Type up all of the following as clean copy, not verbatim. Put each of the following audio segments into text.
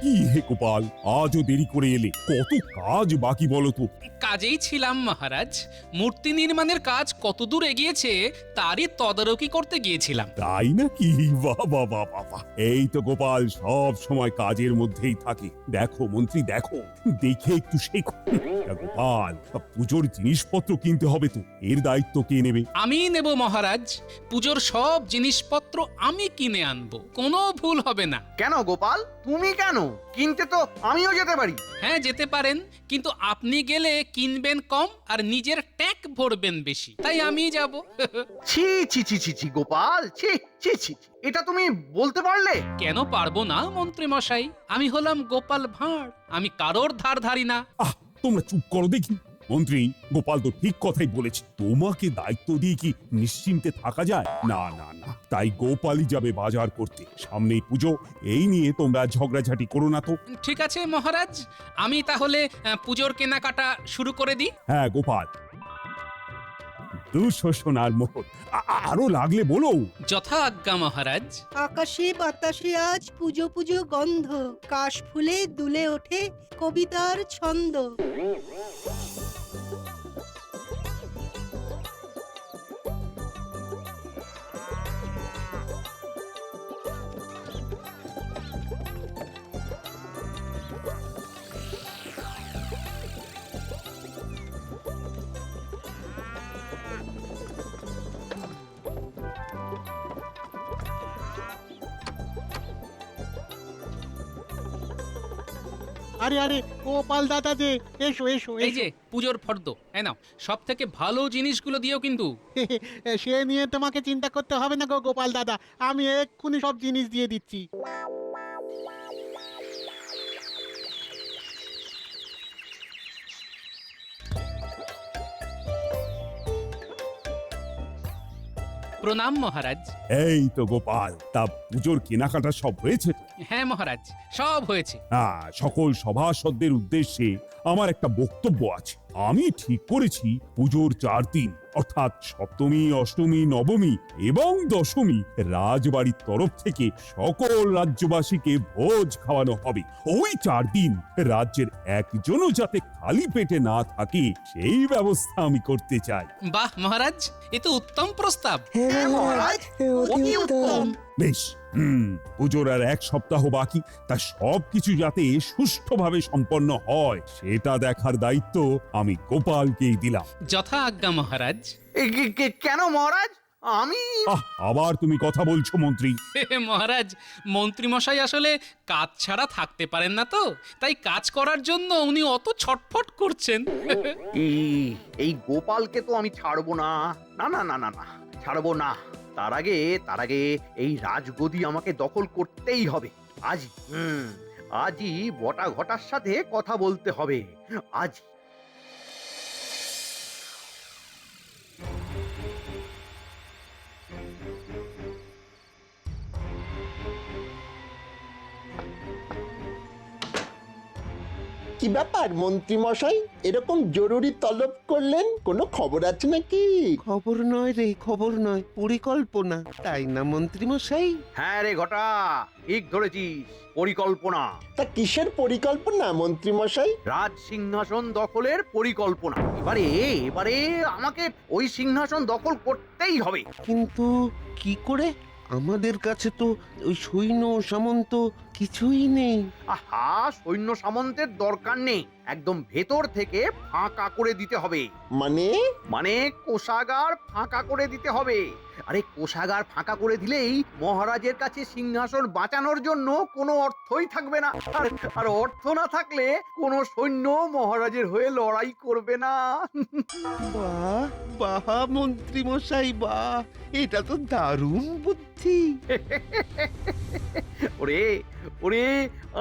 কি হে গোপাল, আজও দেরি করে এলে, কত কাজ বাকি বলো তো। কাজেই ছিলাম মহারাজ। মূর্তি নির্মাণের কাজ কতদূর এগিয়েছে তারই তদারকি করতে গিয়েছিলাম। তাই নাকি? বাবা বাবা বাবা, এই তো গোপাল সব সময় কাজের মধ্যেই থাকে। দেখো মন্ত্রী, দেখো, দেখে একটু শেখো। গোপাল, পুজোর জিনিসপত্র কিনতে হবে তো, এর দায়িত্ব কে নেবে? আমি নেব মহারাজ। পুজোর সব জিনিসপত্র আমি কিনে আনবো, কোনো ভুল হবে না। কেন গোপাল, তুমি কেন? কিনতে তো আমিও যেতে পারি। হ্যাঁ, যেতে পারেন, কিন্তু আপনি গেলে কিনবেন কম আর নিজের ট্যাগ ভরবেন বেশি, তাই আমি যাব। ছি ছি ছি ছি ছি গোপাল, ছি ছি ছি ছি। এটা তুমি বলতে পারলে? কেন পারবো না মন্ত্রী মশাই? আমি হলাম গোপাল ভাঁড়, আমি কারোর ধার ধারি না। আহ, তোমরা চুপ করো দেখি। মন্ত্রী, গোপাল তো ঠিক কথাই বলেছে। তোমাকে দায়িত্ব দিয়ে কি নিশ্চিন্তে থাকা যায়? না না না, তাই গোপালই যাবে বাজার করতে। সামনেই পুজো, এই নিয়ে তোমরা ঝগড়াঝাটি করো না তো। ঠিক আছে মহারাজ, আমি তাহলে পুজোর কেনাকাটা শুরু করে দিই। হ্যাঁ গোপাল, 200 সোনার মোহর। আরো লাগলে বলো। যথা আজ্ঞা মহারাজ। আকাশে বাতাসে আজ পুজো পুজো গন্ধ, কাশ ফুলে দুলে ওঠে কবিতার ছন্দ। আরে আরে গোপাল দাদা যে, এসো এসো এই এসো। যে পুজোর ফর্দ, এই নাও, সব থেকে ভালো জিনিসগুলো দিও কিন্তু। সে নিয়ে তোমাকে চিন্তা করতে হবে না গো গোপাল দাদা, আমি এক্ষুনি সব জিনিস দিয়ে দিচ্ছি। প্রণাম মহারাজ। এই তো গোপাল, তা পুজোর কেনাকাটা সব হয়েছে তো? হ্যাঁ মহারাজ, সব হয়েছে। হ্যাঁ, সকল সভাসদদের উদ্দেশ্যে আমার একটা বক্তব্য আছে। আমি ঠিক করেছি পুজোর 4 দিন, অর্থাৎ সপ্তমী, অষ্টমী, নবমী এবং দশমী রাজবাড়ির তরফ থেকে সকল রাজ্যবাসীকে ভোজ খাওয়ানো হবে। ওই 4 দিন রাজ্যের একজনও যাতে খালি পেটে না থাকে সেই ব্যবস্থা আমি করতে চাই। বাহ মহারাজ, এ তো উত্তম প্রস্তাব। হ্যাঁ মহারাজ, অতি উত্তম। বেশ, পুজোর আর 1 সপ্তাহ বাকি, তা সবকিছু যাতে সুষ্ঠুভাবে সম্পন্ন হয় সেটা দেখার দায়িত্ব আমি গোপালকেই দিলাম। যথা আজ্ঞা মহারাজ। কেন মহারাজ? আমি আবার তুমি কথা বলছো মন্ত্রী? মহারাজ, মন্ত্রী মশাই আসলে কাজ ছাড়া থাকতে পারেন না তো, তাই কাজ করার জন্য উনি অত ছটফট করছেন। এই গোপালকে তো আমি ছাড়বো না, না না না না না, ছাড়বো না। তার আগে এই রাজগদি আমাকে দখল করতেই হবে। আজই বটা ঘটার সাথে কথা বলতে হবে। আজ কি ব্যাপার মন্ত্রী মশাই, এরকম জরুরি তলব করলেন? কোনো খবর আছে নাকি? খবর নয় রে, খবর নয়, পরিকল্পনা, তাই না মন্ত্রী মশাই? হ্যাঁ রে ঘটা, ঠিক ধরেছিস, পরিকল্পনা। তা কিসের পরিকল্পনা মন্ত্রী মশাই? রাজ সিংহাসন দখলের পরিকল্পনা। এবারে আমাকে ওই সিংহাসন দখল করতেই হবে। কিন্তু কি করে? আমাদের কাছে তো ওই সৈন্য সামন্ত কিছুই নেই। আহা, সৈন্য সামন্তের দরকার নেই, একদম ভেতর থেকে ফাঁকা করে দিতে হবে। মানে কোষাগার ফাঁকা করে দিতে হবে। আরে কোষাগার ফাঁকা করে দিলেই মহারাজের কাছে সিংহাসন বাঁচানোর জন্য কোনো অর্থই থাকবে না। আর অর্থ না থাকলে কোনো সৈন্য মহারাজের হয়ে লড়াই করবে না। বাহ বাহ মন্ত্রী মশাই, বাহ, এটা তো দারুণ বুদ্ধি। ওরে ওরে,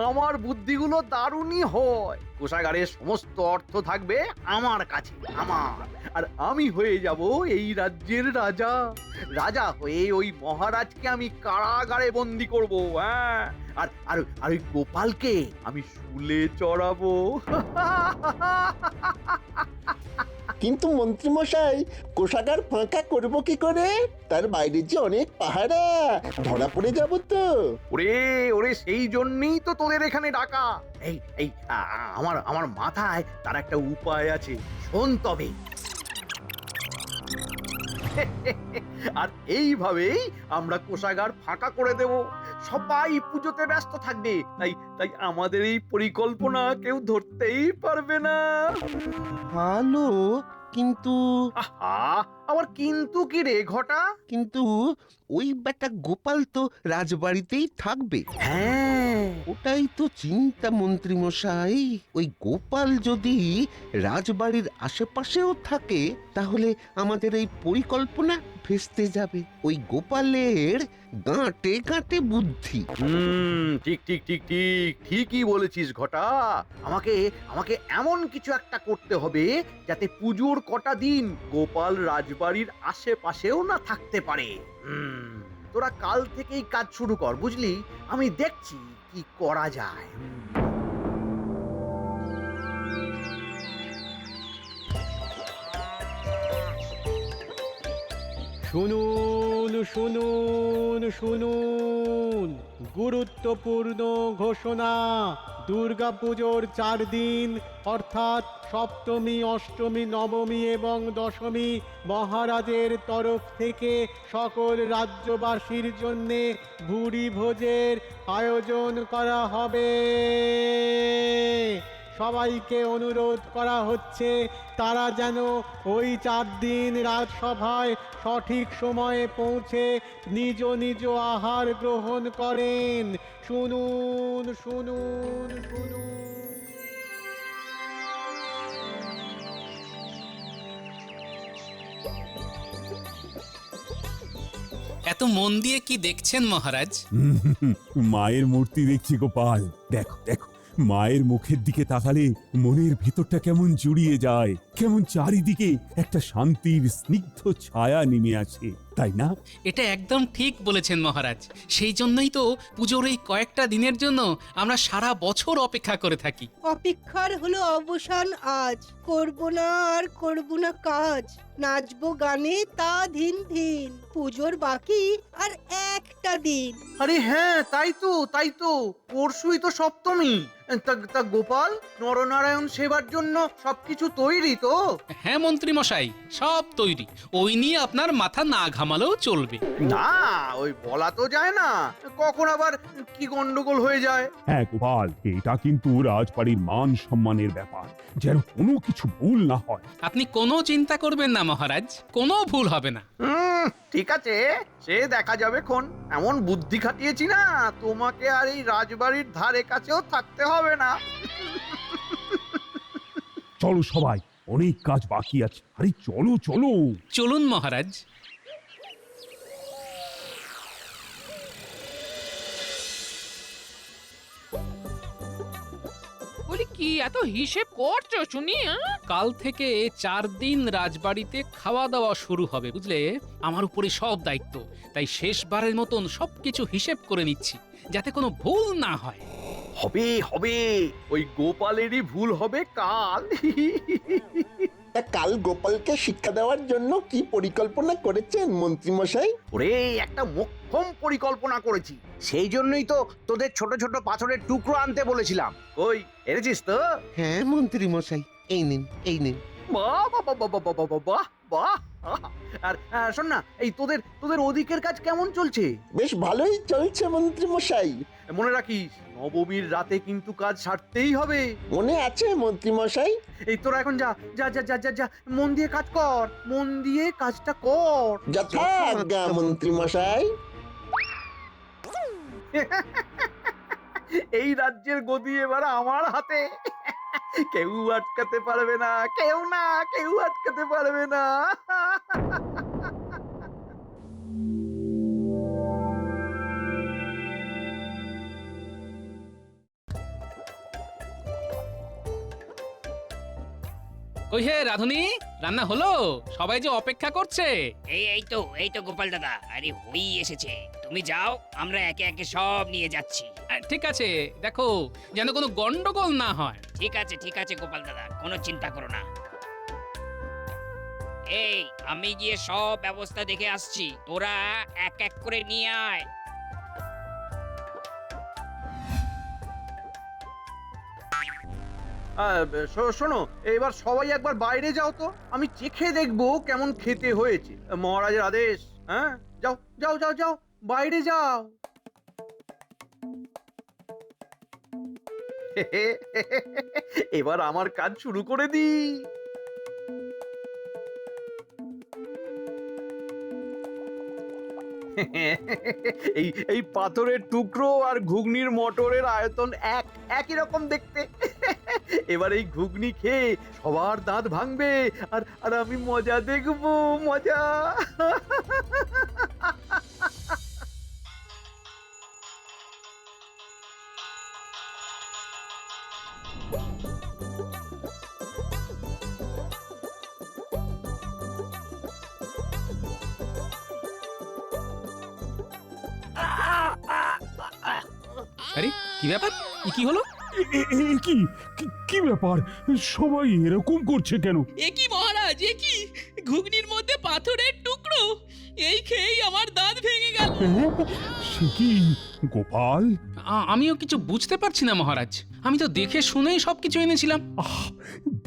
আমার বুদ্ধিগুলো দারুণই হয়। কোষাগারের সমস্ত অর্থ থাকবে আমার কাছে, আমার। আর আমি হয়ে যাব এই রাজ্যের রাজা। রাজা হয়ে ওই মহারাজকে আমি কারাগারে বন্দি করব। হ্যাঁ, আর আর আর ওই গোপালকে আমি শুলে চড়াবো। কিন্তু মন্ত্রীমশাই কোষাগার ফাঁকা করবো কি করে? তার বাইরে যে অনেক পাহারা, ধরা পড়ে যাব তো। ওরে ওরে, সেই জন্যই তো তোদের এখানে ডাকা। এই এই আমার আমার মাথায় তার একটা উপায় আছে, শোন তবে। আর এইভাবেই আমরা কোষাগার ফাঁকা করে দেব, সবাই পুজোতে ব্যস্ত থাকবে, তাই তাই আমাদের এই পরিকল্পনা কেউ ধরতেই পারবে না। ভালো, কিন্তু আহা, আবার কিন্তু কি রে ঘটা? কিন্তু ওই বেটা গোপাল তো রাজবাড়িতেই থাকবে। হ্যাঁ, ওটাই তো চিন্তা মন্ত্রী মশাই। ওই গোপাল যদি রাজবাড়ির আশেপাশেও থাকে তাহলে আমাদের এই পরিকল্পনা ভেস্তে যাবে। ওই গোপালের গাঁটে গাঁটে বুদ্ধি। ঠিক ঠিক ঠিক ঠিক ঠিকই বলেছিস ঘটা। আমাকে আমাকে এমন কিছু একটা করতে হবে যাতে পুজোর কটা দিন গোপাল রাজবাড়ির আশেপাশেও না থাকতে পারে। তোরা কাল থেকেই কাজ শুরু কর, বুঝলি? আমি দেখছি কি করা যায়। শুনুন শুনুন শুনুন, গুরুত্বপূর্ণ ঘোষণা। দুর্গাপুজোর 4 দিন অর্থাৎ সপ্তমী, অষ্টমী, নবমী এবং দশমী মহারাজের তরফ থেকে সকল রাজ্যবাসীর জন্যে ভুরি ভোজের আয়োজন করা হবে। সবাইকে অনুরোধ করা হচ্ছে তারা যেন ওই 4 দিন রাজসভায় সঠিক সময়ে পৌঁছে নিজ নিজ আহার গ্রহণ করেন। শুনুন শুনুন শুনুন। এত মন দিয়ে কি দেখছেন মহারাজ? মায়ের মূর্তি দেখছি গোপাল। দেখো দেখো, মায়ের মুখের দিকে তাকালে মনের ভিতরটা কেমন জুড়িয়ে যায়, কেমন চারিদিকে একটা শান্তির স্নিগ্ধ ছায়া নেমে আসে, তাই না? এটা একদম ঠিক বলেছেন মহারাজ। সেই জন্যই তো পুজোর এই কয়েকটা দিনের জন্য আমরা সারা বছর অপেক্ষা করে থাকি। অপেক্ষার হলো অবসান আজ, করব না আর করব না কাজ, নাচবো গানে তা ধিন ধিন, পুজোর বাকি আর একটা দিন। আরে হ্যাঁ, তাই তো তাই তো, পরশুই তো সপ্তমী। তা গোপাল, নরনারায়ণ সেবার জন্য সবকিছু তৈরি তো? হ্যাঁ মন্ত্রী মশাই, সব তৈরি। ওই নিয়ে আপনার মাথা না ঘামালেও চলবে। না, ওই বলা তো যায় না, কখন আবার কি গন্ডগোল হয়ে যায়। হ্যাঁ গোপাল, এটা কিন্তু রাজবাড়ির মান সম্মানের ব্যাপার, যেন কোনো কিছু ভুল না হয়। আপনি কোনো চিন্তা করবেন না মহারাজ, কোনো ভুল হবে না। ঠিক আছে, সে দেখা যাবে খন। এমন বুদ্ধি খাটিয়েছি না, তোমাকে আর এই রাজবাড়ির ধারে কাছেও থাকতে হবে না। চলো সবাই, অনেক কাজ বাকি আছে। আরে চলো চলো। চলুন মহারাজ। বলি কি এত হিসেব করছো শুনি? কাল থেকে 4 দিন রাজবাড়িতে খাওয়া দাওয়া শুরু হবে, বুঝলে? আমার উপরে সব দায়িত্ব, তাই শেষবারের মতন সবকিছু হিসেব করে নিচ্ছি যাতে কোনো ভুল না হয়। হবে হবে, ওই গোপালেরই ভুল হবে কাল। তা কাল গোপালকে শিক্ষা দেওয়ার জন্য কি পরিকল্পনা করেছেন মন্ত্রীমশাই? ওরে, একটা মোক্ষম পরিকল্পনা করেছি। সেই জন্যই তো তোদের ছোট ছোট পাথরের টুকরো আনতে বলেছিলাম। ওই এনেছিস তো? হ্যাঁ মন্ত্রী মশাই, এই নিন এই নিন। বাহ বাহ বাহ বাহ বাহ বাহ বাহ বাহ। আর শোন না, এই তোদের তোদের ওদিকের কাজ কেমন চলছে? বেশ ভালোই চলছে মন্ত্রীমশাই। মনে রাখিস, নবমীর রাতে কিন্তু কাজ সারতেই হবে। মনে আছে মন্ত্রীমশাই? এই তোরা এখন যা যা যা যা যা যা, মন দিয়ে কাজ কর, মন দিয়ে কাজটা কর। যথা আজ্ঞা মন্ত্রীমশাই। এই রাজ্যের গদি এবার আমার হাতে। কেউ আটকাতে পারবে না, কেউ না, কেউ আটকাতে পারবে না। কই হে রাধুনি, রান্না হলো? সবাই যে অপেক্ষা করছে। এই তো গোপাল দাদা, আরে হই এসেছে। তুমি যাও, আমরা একে একে সব নিয়ে যাচ্ছি। ঠিক আছে, দেখো যেন কোনো গন্ডগোল না হয়। ঠিক আছে গোপাল দাদা, কোনো চিন্তা করো না। এই আমি গিয়ে সব ব্যবস্থা দেখে আসছি, তোরা এক এক করে নিয়ে আয়। শোনো, এবার সবাই একবার বাইরে যাও তো, আমি চেখে দেখবো কেমন খেতে হয়েছে। মহারাজের আদেশ। হ্যাঁ, যাও যাও যাও যাও, বাইরে যাও। এবার আমার কাজ শুরু করে দিই। এই পাথরের টুকরো আর ঘুগনির মটরের আয়তন একই রকম দেখতে। এবার এই ঘুগনি খেয়ে সবার দাঁত ভাঙবে, আর আমি মজা দেখবো, মজা। আরে কি ব্যাপার? কি হলো? কি কি ব্যাপার? সবাই এরকম করছে কেন? এ কি মহারাজ, এ কি? ঘুগনির মধ্যে পাথরের টুকরো! এই খেয়েই আমার দাঁত ভেঙে গেল। সে কি গোপাল? আমিও কিছু বুঝতে পারছি না মহারাজ। আমি তো দেখে শুনেই সবকিছু এনেছিলাম।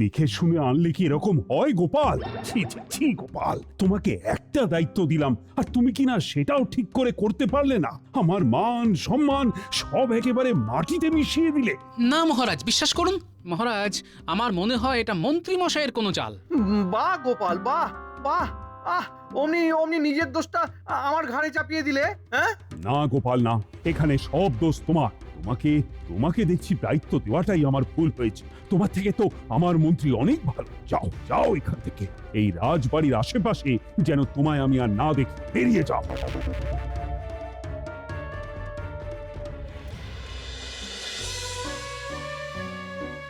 দেখে শুনে আনলে কি এরকম হয় গোপাল? ছি ছি ছি গোপাল, তোমাকে একটা দায়িত্ব দিলাম আর তুমি কি না সেটাও ঠিক করে করতে পারলে না? আমার মান সম্মান সব একেবারে মাটিতে মিশিয়ে দিলে। না মহারাজ, বিশ্বাস করুন মহারাজ, আমার মনে হয় এটা মন্ত্রী মশাইয়ের কোনো চাল। বাহ গোপাল, বাহ বাহ। অমনি নিজের দোষটা আমার ঘাড়ে চাপিয়ে দিলে। হ্যাঁ, না গোপাল না, এখানে সব দোষ তোমার। তোমাকে দেখছি দায়িত্ব দেওয়াটাই আমার ভুল হয়েছে। তোমার থেকে তো আমার মন্ত্রী অনেক ভালো। যাও যাও এখান থেকে, এই রাজবাড়ির আশেপাশে যেন তোমায় আমি আর না দেখি। বেরিয়ে যাও।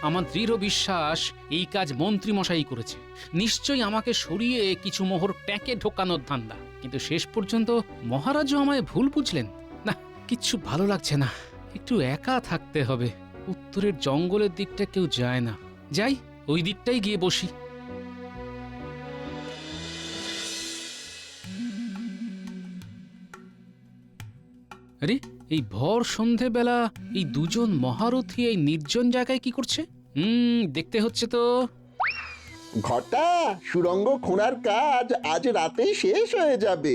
আমার দৃঢ় বিশ্বাস এই কাজ মন্ত্রী মশাই করেছে। নিশ্চয়ই আমাকে সরিয়ে কিছু মোহর ট্যাঁকে ঢোকানোর ধান্দা। কিন্তু শেষ পর্যন্ত মহারাজও আমায় ভুল বুঝলেন। না, কিচ্ছু ভালো লাগছে না। একটু একা থাকতে হবে। উত্তরের জঙ্গলের দিকটা কেউ যায় না। যাই, ওই দিকটাই গিয়ে বসি। আরে, এই ভর সন্ধেবেলা এই দুজন মহারথী এই নির্জন জায়গায় কি করছে? দেখতে হচ্ছে তো। ঘটা, সুড়ঙ্গ খোঁড়ার কাজ আজ রাতেই শেষ হয়ে যাবে।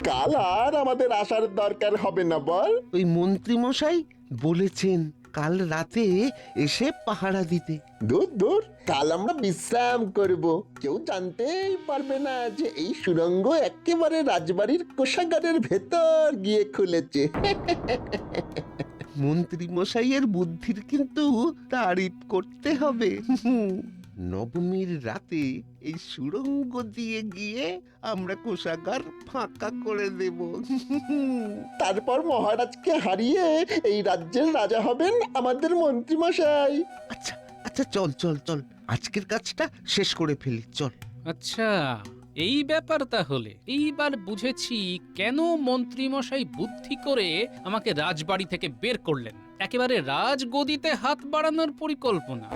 কাল আর আমাদের আসার দরকার হবে না বল। ওই মন্ত্রী মশাই বলেছেন কাল রাতে এসে পাহারা দিতে। দূর দূর, কাল আমরা বিশ্রাম করব। কেউ জানতেই পারবে না যে এই সুড়ঙ্গ একেবারে রাজবাড়ির কোষাগারের ভেতর গিয়ে খুলেছে। মন্ত্রী মশাইয়ের বুদ্ধির কিন্তু তারিফ করতে হবে। নবমীর রাতে এই সুড়ঙ্গ দিয়ে গিয়ে আমরা কোষাগার ফাঁকা করে দেব। তারপর মহারাজকে হারিয়ে এই রাজ্যের রাজা হবেন আমাদের মন্ত্রী মশাই। আচ্ছা আচ্ছা, চল চল চল, আজকের কাজটা শেষ করে ফেলি, চল। আচ্ছা, এই ব্যাপার তাহলে। এইবার বুঝেছি কেন মন্ত্রী মশাই বুদ্ধি করে আমাকে রাজবাড়ি থেকে বের করলেন। একেবারে রাজগদিতে হাত বাড়ানোর পরিকল্পনা।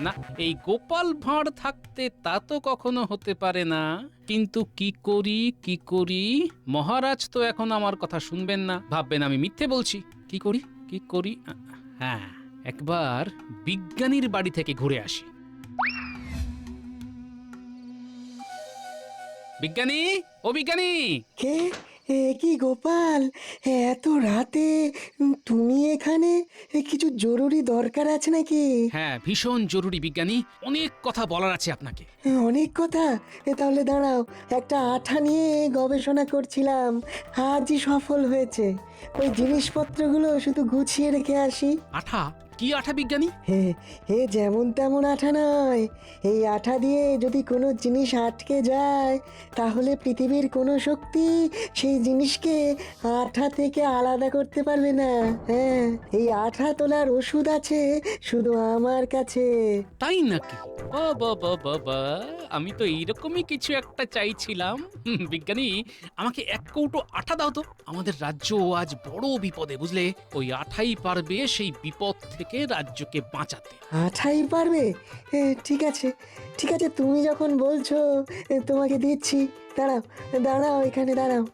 না, এই গোপাল ভাঁড় থাকতে তা তো কখনো হতে পারে না। কিন্তু কি করি? মহারাজ তো এখন আমার কথা শুনবেন না, ভাববেন আমি মিথ্যে বলছি। কি করি? হ্যাঁ, একবার বিজ্ঞানীর বাড়ি থেকে ঘুরে আসি। বিজ্ঞানী, ও বিজ্ঞানী! কে? কি গোপাল, এত রাতে তুমি এখানে? কিছু জরুরি দরকার আছে নাকি? হ্যাঁ, ভীষণ জরুরি বিজ্ঞানী, অনেক কথা বলার আছে আপনাকে। অনেক কথা? তাহলে দাঁড়াও, একটা আঠা নিয়ে গবেষণা করছিলাম, আজই সফল হয়েছে। ওই জিনিসপত্রগুলো শুধু গুছিয়ে রেখে আসি। আঠা? কি আঠা বিজ্ঞানী? হে যেমন তেমন আঠা নয়। এই আঠা দিয়ে যদি কোনো জিনিস আটকে যায়, তাহলে পৃথিবীর কোনো শক্তি সেই জিনিসকে আঠা থেকে আলাদা করতে পারবে না। হ্যাঁ, এই আঠা তোলার ওষুধ আছে শুধু আমার কাছে। তাই নাকি? বাবা, আমি তো এইরকমই কিছু একটা চাইছিলাম। বিজ্ঞানী, আমাকে এক কৌটো আঠা দাও তো। আমাদের রাজ্য আজ বড় বিপদে, বুঝলে? ওই আঠাই পারবে সেই বিপদ থেকে থেকে রাজ্যকে বাঁচাতে। আঠাই পারবে? ঠিক আছে, ঠিক আছে, তুমি যখন বলছো তোমাকে দিচ্ছি। দাঁড়াও, দাঁড়াও, এখানে দাঁড়াও।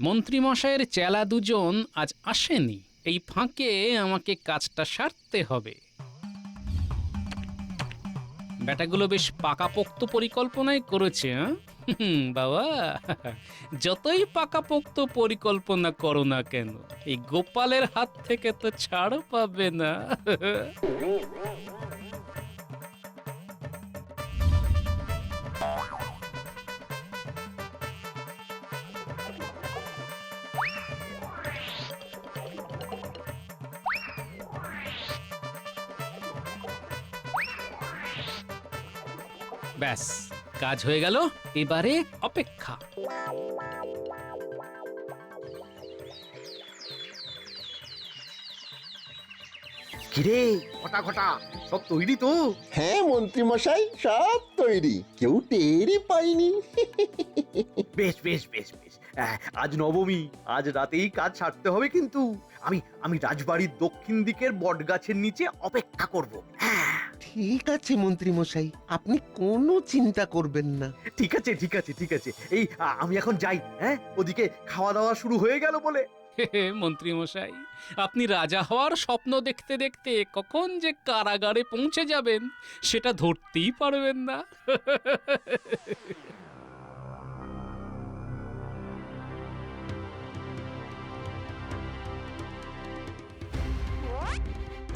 মন্ত্রী মশাইয়ের চেলা দুজন আজ আসেনি, এই ফাঁকে আমাকে কাজটা সারতে হবে। ব্যাটাগুলো বেশ পাকাপোক্ত পরিকল্পনাই করেছে। বাবা, যতই পাকাপোক্ত পরিকল্পনা করো না কেন, এই গোপালের হাত থেকে তো ছাড় পাবে না। ব্যাস, কাজ হয়ে গেল, এবারে অপেক্ষা। কিরে ঘটা ঘটা, সব তৈরি তো? হ্যাঁ মন্ত্রী মশাই, সব তৈরি, কেউ টেরই পাইনি। বেশ বেশ বেশ বেশ, আজ নবমী, আজ রাতেই কাজ সারতে হবে। কিন্তু আমি রাজবাড়ির দক্ষিণ দিকের বটগাছের নিচে অপেক্ষা করব। ঠিক আছে মন্ত্রী মশাই, আপনি কোনো চিন্তা করবেন না। ঠিক আছে ঠিক আছে ঠিক আছে, এই আমি এখন যাই। হ্যাঁ, ওদিকে খাওয়া দাওয়া শুরু হয়ে গেল বলে। মন্ত্রী মশাই, আপনি রাজা হওয়ার স্বপ্ন দেখতে দেখতে কখন যে কারাগারে পৌঁছে যাবেন সেটা ধরতেই পারবেন না।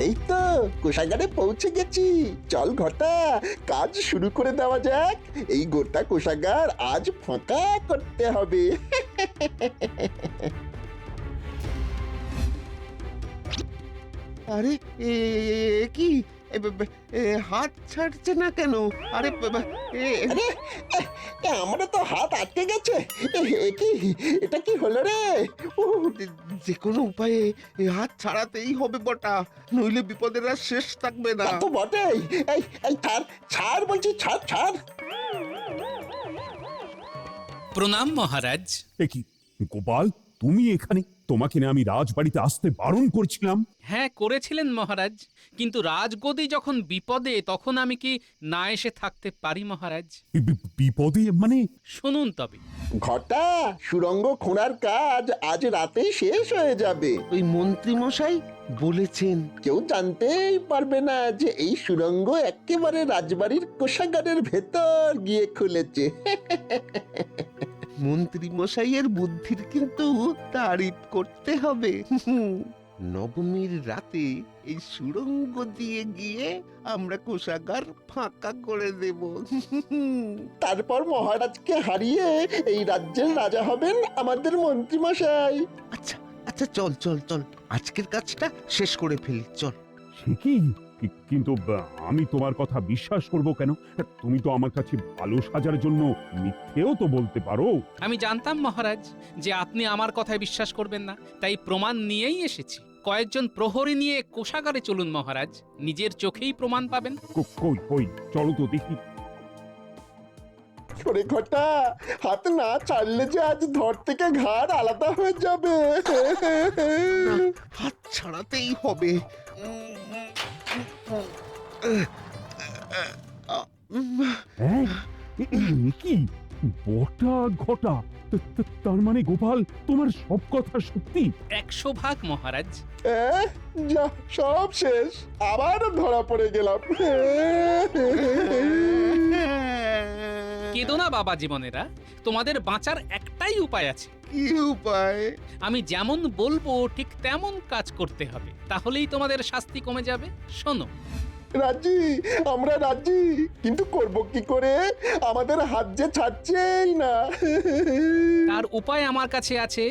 এই তো কোষাগারে পৌঁছে গেছি। চল ঘটা, কাজ শুরু করে দেওয়া যাক। এই গোটা কোষাগার আজ ফাঁকা করতে হবে। আরে কি হাত ছাড়ছে না কেন? আরে আরে, আমরা তো হাত আটকে গেছে। কি এটা কি হলো রে? যে কোনো উপায়ে হাত ছাড়াতেই হবে বটা, নইলে বিপদের আর শেষ থাকবে না। তা তো বটেই। এই এই ছাড় ছাড় বলছি, ছাড় ছাড়। প্রণাম মহারাজ। কি গোপাল, তুমি এখানে? তোমাকে না আমি রাজবাড়িতে আসতে বারণ করছিলাম? হ্যাঁ, করেছিলেন মহারাজ, কিন্তু রাজগদি যখন বিপদে তখন আমি কি না এসে থাকতে পারি মহারাজ? বিপদে মানে? শুনুন তবে। ঘটা, সুড়ঙ্গ খোঁড়ার কাজ আজ রাতে শেষ হয়ে যাবে। ওই মন্ত্রী মশাই বলেছেন কেউ জানতেই পারবে না যে এই সুড়ঙ্গ একেবারে রাজবাড়ির কোষাগারের ভেতর গিয়ে খুলেছে। মন্ত্রী মশাইয়ের বুদ্ধির কিন্তু তারিফ করতে হবে। নবমীর রাতে এই সুড়ঙ্গ দিয়ে গিয়ে আমরা কোষাগার ফাঁকা করে দেব। তারপর মহারাজকে হারিয়ে এই রাজ্যের রাজা হবেন আমাদের মন্ত্রী মশাই। আচ্ছা আচ্ছা, চল চল চল, আজকের কাজটা শেষ করে ফেলি, চল। সে কি? কিন্তু আমি তোমার কথা বিশ্বাস করব কেন? তুমি তো আমার কাছে ভালো সাজার জন্য মিথ্যেও তো বলতে পারো। আমি জানতাম মহারাজ যে আপনি আমার কথায় বিশ্বাস করবেন না, তাই প্রমাণ নিয়েই এসেছি। কয়েকজন প্রহরী নিয়ে কোষাগারে চলুন মহারাজ, নিজের চোখেই প্রমাণ পাবেন। কই কই, চলো তো দেখি। সরে ঘটা, হাত না ছাড়লে যে আজ ধর থেকে ঘাড় আলাদা হয়ে যাবে। হাত ছাড়াতেই হবে। হ্যাঁ, কি বটা ঘটা? তার মানে গোপাল, তোমার সব কথা সত্যি? 100 ভাগ মহারাজ। যা, সব শেষ, আবার ধরা পড়ে গেলাম। কেঁদো না বাবা জীবনেরা, তোমাদের বাঁচার একটাই উপায় আছে। কি উপায়? আমি যেমন বলবো ঠিক তেমন কাজ করতে হবে, তাহলেই তোমাদের শাস্তি কমে যাবে। শোনো। রাজি, আমরা রাজি, কিন্তু করব কি করে? আমাদের হাত যে ছাড়ছেই না। তার উপায় আমার কাছে আছে,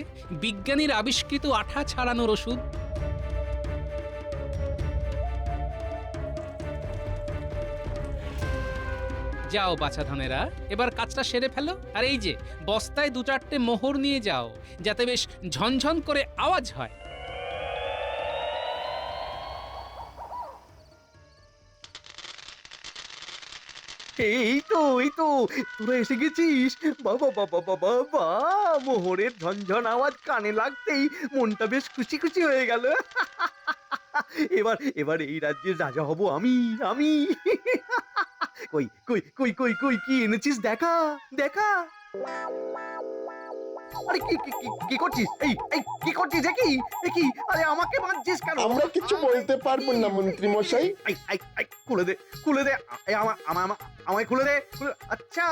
বিজ্ঞানীর আবিষ্কৃত আঠা ছাড়ানোর ওষুধ। যাও বাছাধনেরা, এবার কাজটা সেরে ফেলো। আর এই যে বস্তায় 2-4টে মোহর নিয়ে যাও, যাতে বেশ ঝনঝন করে আওয়াজ হয়। এই তো তোরা এসে গেছিস। বাবা বাবা বাবা বা মোহরের ঝনঝন আওয়াজ কানে লাগতেই মনটা বেশ খুশি খুশি হয়ে গেল। এবার এই রাজ্যের রাজা হব আমি। কই কই কই কই কই কি এনেছিস দেখা দেখা। আরে কি করছিস? এই কি করছিস? কি আরে আমাকে মারছিস কেন? আমরা কিছু বলতে পারবো না মন্ত্রী মশাই। খুলে দে আমায় খুলে দে। আচ্ছা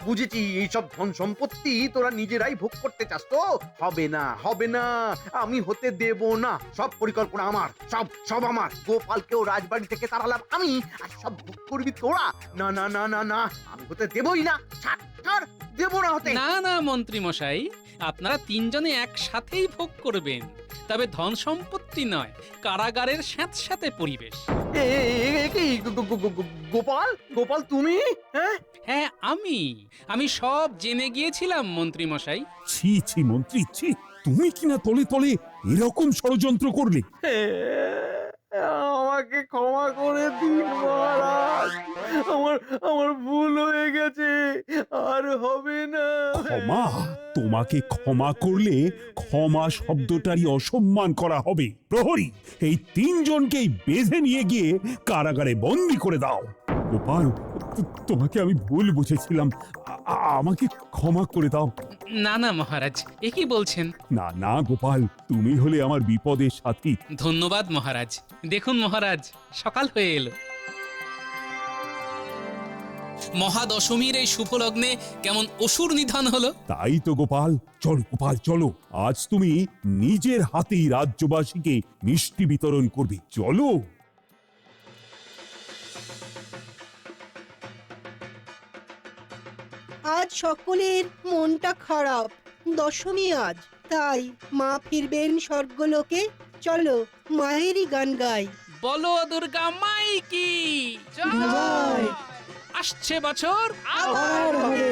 বুঝেছি এইসব ধন সম্পত্তি তোরা নিজেরাই ভোগ করতে চাস তো। হবে না, আমি হতে দেব না। সব পরিকল্পনা আমার, সব আমার। গোপালকেও রাজবাড়ি থেকে তাড়ালাম আমি, আর সব ভোগ করবি তোরা। না না না না না, আমি হতে দেবই না। ছাড় দেব না হতে। না মন্ত্রী মশাই, আপনারা তিনজনে একসাথেই ভোগ করবেন, তবে ধন সম্পত্তি নয়, কারাগারের স্যাঁতস্যাঁতে পরিবেশ। কি গোপাল তুমি? হ্যাঁ, আমি সব জেনে গিয়েছিলাম মন্ত্রী মশাই। ছি মন্ত্রী ছি, তুমি কিনা তলে তলে এরকম ষড়যন্ত্র করলে। আমাকে ক্ষমা করে দিন মহারাজ, আমার ভুল হয়ে গেছে, আর হবে না। ক্ষমা? তোমাকে ক্ষমা করলে ক্ষমা শব্দটারই অসম্মান করা হবে। প্রহরী, এই তিনজনকেই বেঁধে নিয়ে গিয়ে কারাগারে বন্দি করে দাও। গোপাল, তোমাকে আমি ভুল বুঝেছিলাম, আমাকে ক্ষমা করে দাও। না মহারাজ, এ কি বলছেন? না গোপাল, তুমি হলে আমার বিপদের সাথী। ধন্যবাদ মহারাজ। দেখুন মহারাজ, সকাল হয়ে এলো। মহাদশমীর এই শুভ লগ্নে কেমন অসুর নিধন হলো। তাই তো গোপাল, চলো আজ তুমি নিজের হাতেই রাজ্যবাসীকে মিষ্টি বিতরণ করবে। চলো। আজ সকলের মনটা খারাপ, দশমী আজ, তাই মা ফিরবেন স্বর্গলোকে। চলো মায়েরই গান গাই। বলো দুর্গা মাই কি জয়। জয়। আসছে বছর আবার হবে।